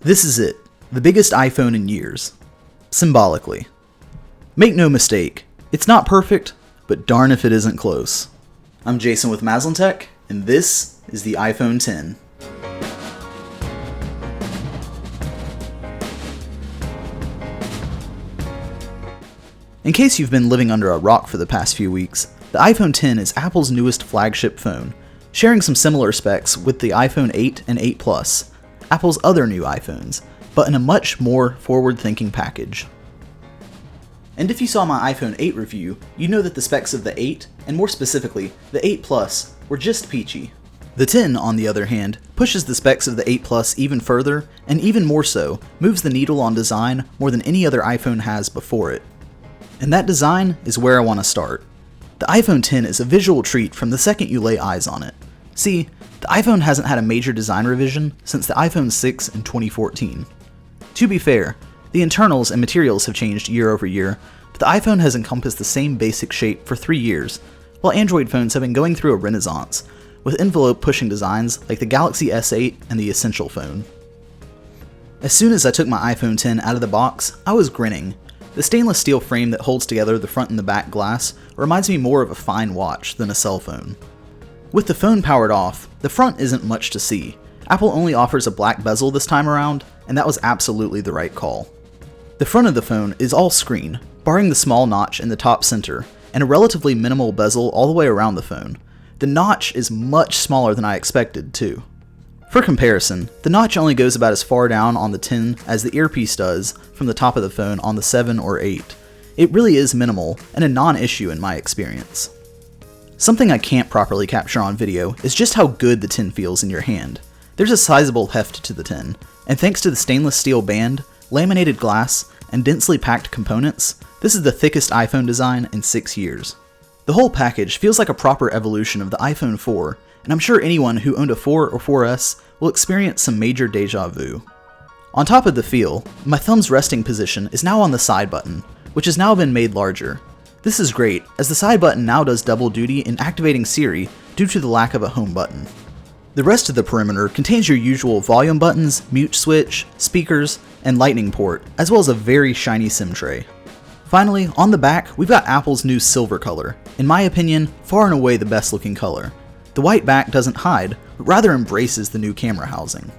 This is it, the biggest iPhone in years. Symbolically. Make no mistake, it's not perfect, but darn if it isn't close. I'm Jason with Maslin Tech, and this is the iPhone X. In case you've been living under a rock for the past few weeks, the iPhone X is Apple's newest flagship phone, sharing some similar specs with the iPhone 8 and 8 Plus, Apple's other new iPhones, but in a much more forward-thinking package. And if you saw my iPhone 8 review, you know that the specs of the 8, and more specifically, the 8 Plus, were just peachy. The X, on the other hand, pushes the specs of the 8 Plus even further, and even more so, moves the needle on design more than any other iPhone has before it. And that design is where I want to start. The iPhone X is a visual treat from the second you lay eyes on it. See, the iPhone hasn't had a major design revision since the iPhone 6 in 2014. To be fair, the internals and materials have changed year over year, but the iPhone has encompassed the same basic shape for 3 years, while Android phones have been going through a renaissance, with envelope-pushing designs like the Galaxy S8 and the Essential phone. As soon as I took my iPhone X out of the box, I was grinning. The stainless steel frame that holds together the front and the back glass reminds me more of a fine watch than a cell phone. With the phone powered off, the front isn't much to see. Apple only offers a black bezel this time around, and that was absolutely the right call. The front of the phone is all screen, barring the small notch in the top center, and a relatively minimal bezel all the way around the phone. The notch is much smaller than I expected, too. For comparison, the notch only goes about as far down on the X as the earpiece does from the top of the phone on the 7 or 8. It really is minimal, and a non-issue in my experience. Something I can't properly capture on video is just how good the X feels in your hand. There's a sizable heft to the X, and thanks to the stainless steel band, laminated glass, and densely packed components, this is the thickest iPhone design in 6 years. The whole package feels like a proper evolution of the iPhone 4, and I'm sure anyone who owned a 4 or 4S will experience some major deja vu. On top of the feel, my thumb's resting position is now on the side button, which has now been made larger. This is great, as the side button now does double duty in activating Siri due to the lack of a home button. The rest of the perimeter contains your usual volume buttons, mute switch, speakers, and lightning port, as well as a very shiny SIM tray. Finally, on the back, we've got Apple's new silver color, in my opinion, far and away the best looking color. The white back doesn't hide, but rather embraces the new camera housing.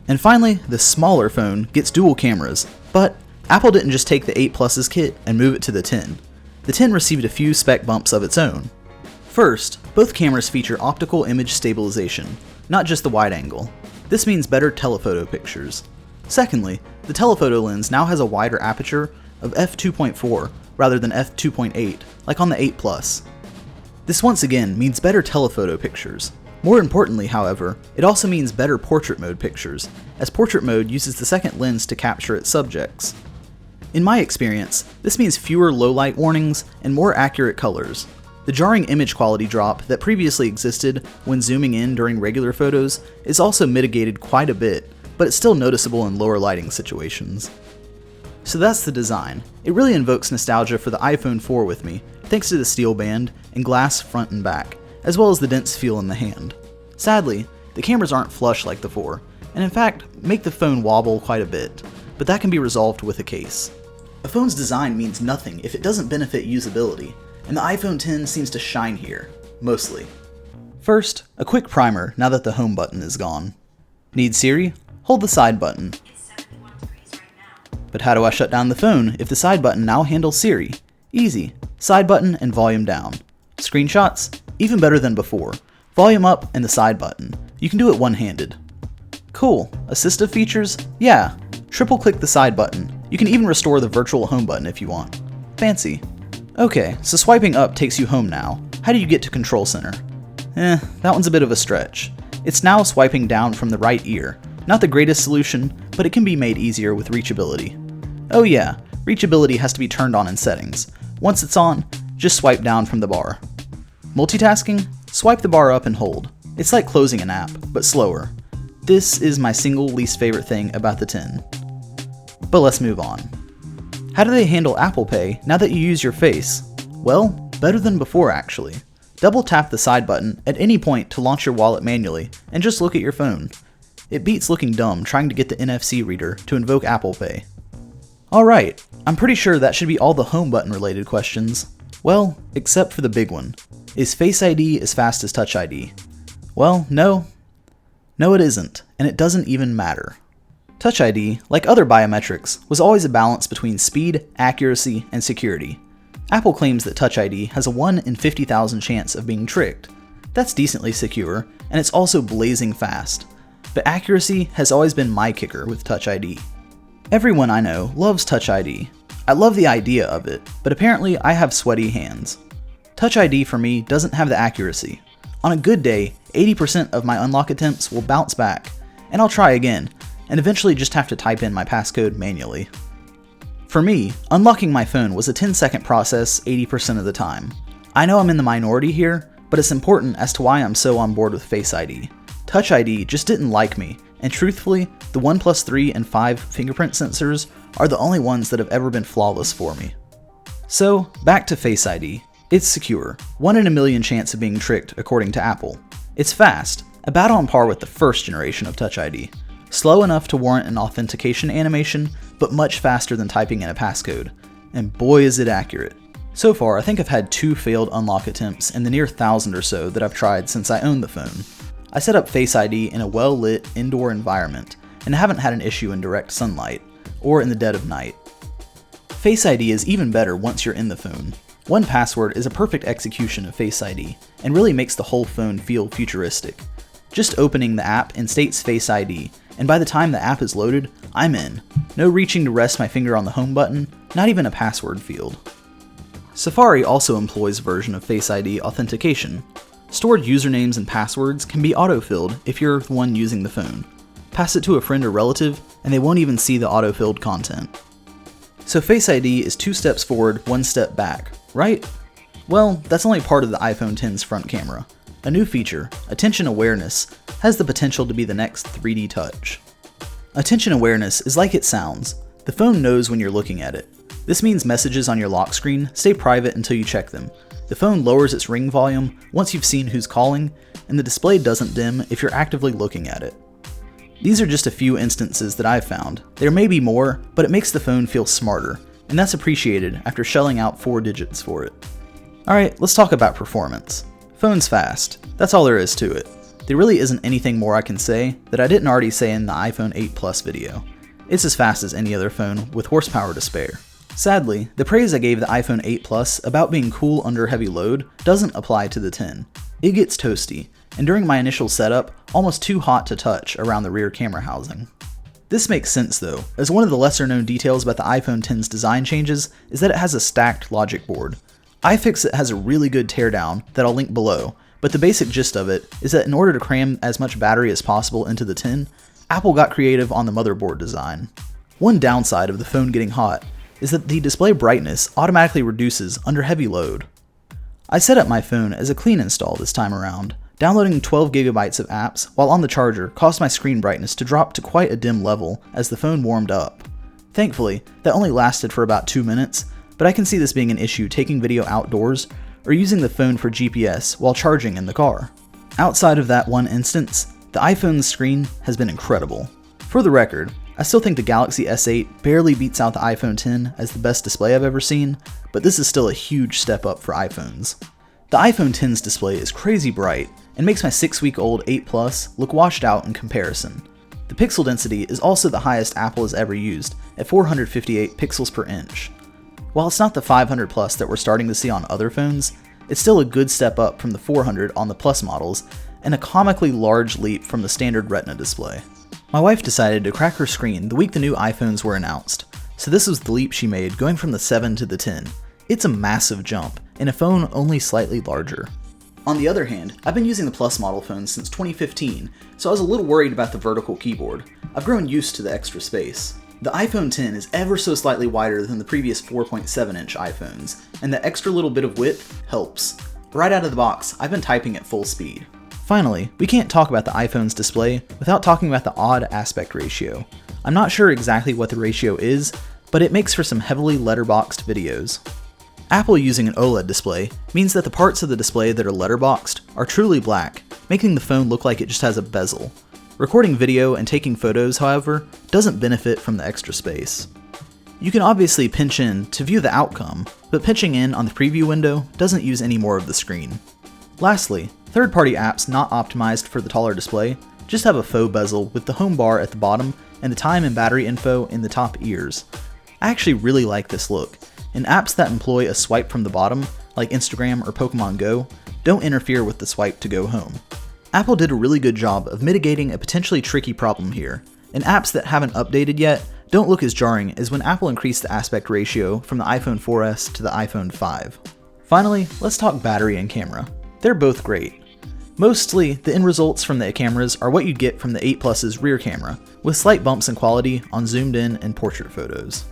And finally, the smaller phone gets dual cameras, but Apple didn't just take the 8 Plus's kit and move it to the X. The X received a few spec bumps of its own. First, both cameras feature optical image stabilization, not just the wide angle. This means better telephoto pictures. Secondly, the telephoto lens now has a wider aperture of f2.4 rather than f2.8, like on the 8 Plus. This once again means better telephoto pictures. More importantly, however, it also means better portrait mode pictures, as portrait mode uses the second lens to capture its subjects. In my experience, this means fewer low-light warnings and more accurate colors. The jarring image quality drop that previously existed when zooming in during regular photos is also mitigated quite a bit, but it's still noticeable in lower lighting situations. So that's the design. It really invokes nostalgia for the iPhone 4 with me, thanks to the steel band and glass front and back, as well as the dense feel in the hand. Sadly, the cameras aren't flush like the 4, and in fact, make the phone wobble quite a bit, but that can be resolved with a case. A phone's design means nothing if it doesn't benefit usability, and the iPhone X seems to shine here, mostly. First, a quick primer now that the home button is gone. Need Siri? Hold the side button. But how do I shut down the phone if the side button now handles Siri? Easy. Side button and volume down. Screenshots? Even better than before. Volume up and the side button. You can do it one-handed. Cool. Assistive features? Yeah. Triple click the side button. You can even restore the virtual home button if you want. Fancy. Okay, so swiping up takes you home now. How do you get to Control Center? That one's a bit of a stretch. It's now swiping down from the right ear. Not the greatest solution, but it can be made easier with reachability. Oh yeah, reachability has to be turned on in settings. Once it's on, just swipe down from the bar. Multitasking? Swipe the bar up and hold. It's like closing an app, but slower. This is my single least favorite thing about the X. But let's move on. How do they handle Apple Pay now that you use your face? Well, better than before actually. Double tap the side button at any point to launch your wallet manually, and just look at your phone. It beats looking dumb trying to get the NFC reader to invoke Apple Pay. Alright, I'm pretty sure that should be all the home button related questions. Well, except for the big one. Is Face ID as fast as Touch ID? Well, no. No it isn't, and it doesn't even matter. Touch ID, like other biometrics, was always a balance between speed, accuracy, and security. Apple claims that Touch ID has a 1 in 50,000 chance of being tricked. That's decently secure, and it's also blazing fast. But accuracy has always been my kicker with Touch ID. Everyone I know loves Touch ID. I love the idea of it, but apparently I have sweaty hands. Touch ID for me doesn't have the accuracy. On a good day, 80% of my unlock attempts will bounce back, and I'll try again, and eventually just have to type in my passcode manually. For me, unlocking my phone was a 10-second process 80% of the time. I know I'm in the minority here, but it's important as to why I'm so on board with Face ID. Touch ID just didn't like me, and truthfully, the OnePlus 3 and 5 fingerprint sensors are the only ones that have ever been flawless for me. So, back to Face ID. It's secure, 1 in a million chance of being tricked according to Apple. It's fast, about on par with the first generation of Touch ID. Slow enough to warrant an authentication animation, but much faster than typing in a passcode. And boy is it accurate. So far, I think I've had 2 failed unlock attempts in the near 1,000 or so that I've tried since I owned the phone. I set up Face ID in a well-lit indoor environment, and haven't had an issue in direct sunlight, or in the dead of night. Face ID is even better once you're in the phone. 1Password is a perfect execution of Face ID, and really makes the whole phone feel futuristic. Just opening the app instates Face ID, and by the time the app is loaded, I'm in. No reaching to rest my finger on the home button, not even a password field. Safari also employs a version of Face ID authentication. Stored usernames and passwords can be autofilled if you're the one using the phone. Pass it to a friend or relative, and they won't even see the autofilled content. So Face ID is 2 steps forward, 1 step back, right? Well, that's only part of the iPhone X's front camera. A new feature, Attention Awareness, has the potential to be the next 3D touch. Attention Awareness is like it sounds. The phone knows when you're looking at it. This means messages on your lock screen stay private until you check them. The phone lowers its ring volume once you've seen who's calling, and the display doesn't dim if you're actively looking at it. These are just a few instances that I've found. There may be more, but it makes the phone feel smarter, and that's appreciated after shelling out 4 digits for it. Alright, let's talk about performance. Phone's fast. That's all there is to it. There really isn't anything more I can say that I didn't already say in the iPhone 8 Plus video. It's as fast as any other phone with horsepower to spare. Sadly, the praise I gave the iPhone 8 Plus about being cool under heavy load doesn't apply to the 10. It gets toasty, and during my initial setup, almost too hot to touch around the rear camera housing. This makes sense though, as one of the lesser known details about the iPhone X's design changes is that it has a stacked logic board. iFixit has a really good teardown that I'll link below, but the basic gist of it is that in order to cram as much battery as possible into the 10, Apple got creative on the motherboard design. One downside of the phone getting hot is that the display brightness automatically reduces under heavy load. I set up my phone as a clean install this time around. Downloading 12 gigabytes of apps while on the charger caused my screen brightness to drop to quite a dim level as the phone warmed up. Thankfully, that only lasted for about 2 minutes, but I can see this being an issue taking video outdoors or using the phone for GPS while charging in the car. Outside of that one instance, the iPhone's screen has been incredible. For the record, I still think the Galaxy S8 barely beats out the iPhone X as the best display I've ever seen, but this is still a huge step up for iPhones. The iPhone X's display is crazy bright and makes my 6-week-old 8 Plus look washed out in comparison. The pixel density is also the highest Apple has ever used, at 458 pixels per inch. While it's not the 500 Plus that we're starting to see on other phones, it's still a good step up from the 400 on the Plus models, and a comically large leap from the standard Retina display. My wife decided to crack her screen the week the new iPhones were announced, so this was the leap she made going from the 7 to the 10. It's a massive jump, in a phone only slightly larger. On the other hand, I've been using the Plus model phones since 2015, so I was a little worried about the vertical keyboard. I've grown used to the extra space. The iPhone X is ever so slightly wider than the previous 4.7-inch iPhones, and the extra little bit of width helps. Right out of the box, I've been typing at full speed. Finally, we can't talk about the iPhone's display without talking about the odd aspect ratio. I'm not sure exactly what the ratio is, but it makes for some heavily letterboxed videos. Apple using an OLED display means that the parts of the display that are letterboxed are truly black, making the phone look like it just has a bezel. Recording video and taking photos, however, doesn't benefit from the extra space. You can obviously pinch in to view the outcome, but pinching in on the preview window doesn't use any more of the screen. Lastly, third-party apps not optimized for the taller display just have a faux bezel with the home bar at the bottom and the time and battery info in the top ears. I actually really like this look, and apps that employ a swipe from the bottom, like Instagram or Pokemon Go, don't interfere with the swipe to go home. Apple did a really good job of mitigating a potentially tricky problem here, and apps that haven't updated yet don't look as jarring as when Apple increased the aspect ratio from the iPhone 4S to the iPhone 5. Finally, let's talk battery and camera. They're both great. Mostly, the end results from the cameras are what you'd get from the 8 Plus's rear camera, with slight bumps in quality on zoomed in and portrait photos.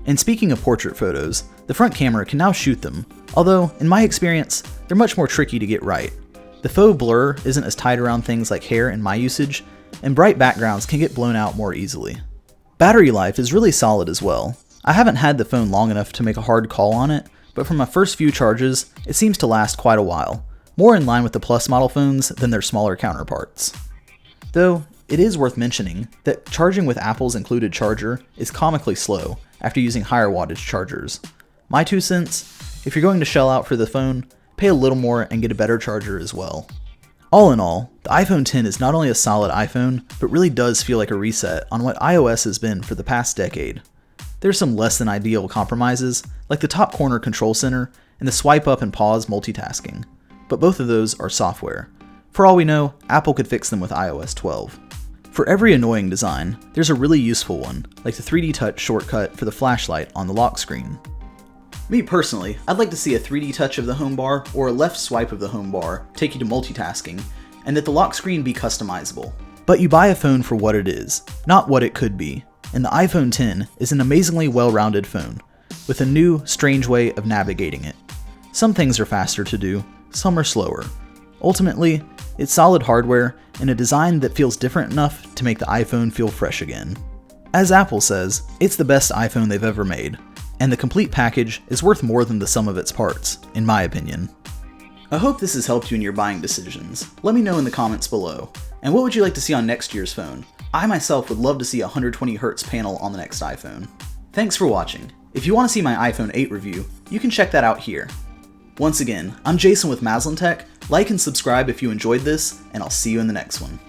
And speaking of portrait photos, the front camera can now shoot them, although, in my experience, they're much more tricky to get right. The faux blur isn't as tight around things like hair in my usage, and bright backgrounds can get blown out more easily. Battery life is really solid as well. I haven't had the phone long enough to make a hard call on it, but from my first few charges, it seems to last quite a while, more in line with the Plus model phones than their smaller counterparts. Though, it is worth mentioning that charging with Apple's included charger is comically slow after using higher wattage chargers. My 2 cents, if you're going to shell out for the phone, pay a little more and get a better charger as well. All in all, the iPhone X is not only a solid iPhone, but really does feel like a reset on what iOS has been for the past decade. There's some less than ideal compromises, like the top corner control center and the swipe up and pause multitasking, but both of those are software. For all we know, Apple could fix them with iOS 12. For every annoying design, there's a really useful one, like the 3D Touch shortcut for the flashlight on the lock screen. Me personally, I'd like to see a 3D touch of the home bar or a left swipe of the home bar take you to multitasking, and that the lock screen be customizable. But you buy a phone for what it is, not what it could be, and the iPhone X is an amazingly well-rounded phone, with a new, strange way of navigating it. Some things are faster to do, some are slower. Ultimately, it's solid hardware and a design that feels different enough to make the iPhone feel fresh again. As Apple says, it's the best iPhone they've ever made, and the complete package is worth more than the sum of its parts, in my opinion. I hope this has helped you in your buying decisions. Let me know in the comments below. And what would you like to see on next year's phone? I myself would love to see a 120Hz panel on the next iPhone. Thanks for watching. If you want to see my iPhone 8 review, you can check that out here. Once again, I'm Jason with Maslin Tech. Like and subscribe if you enjoyed this, and I'll see you in the next one.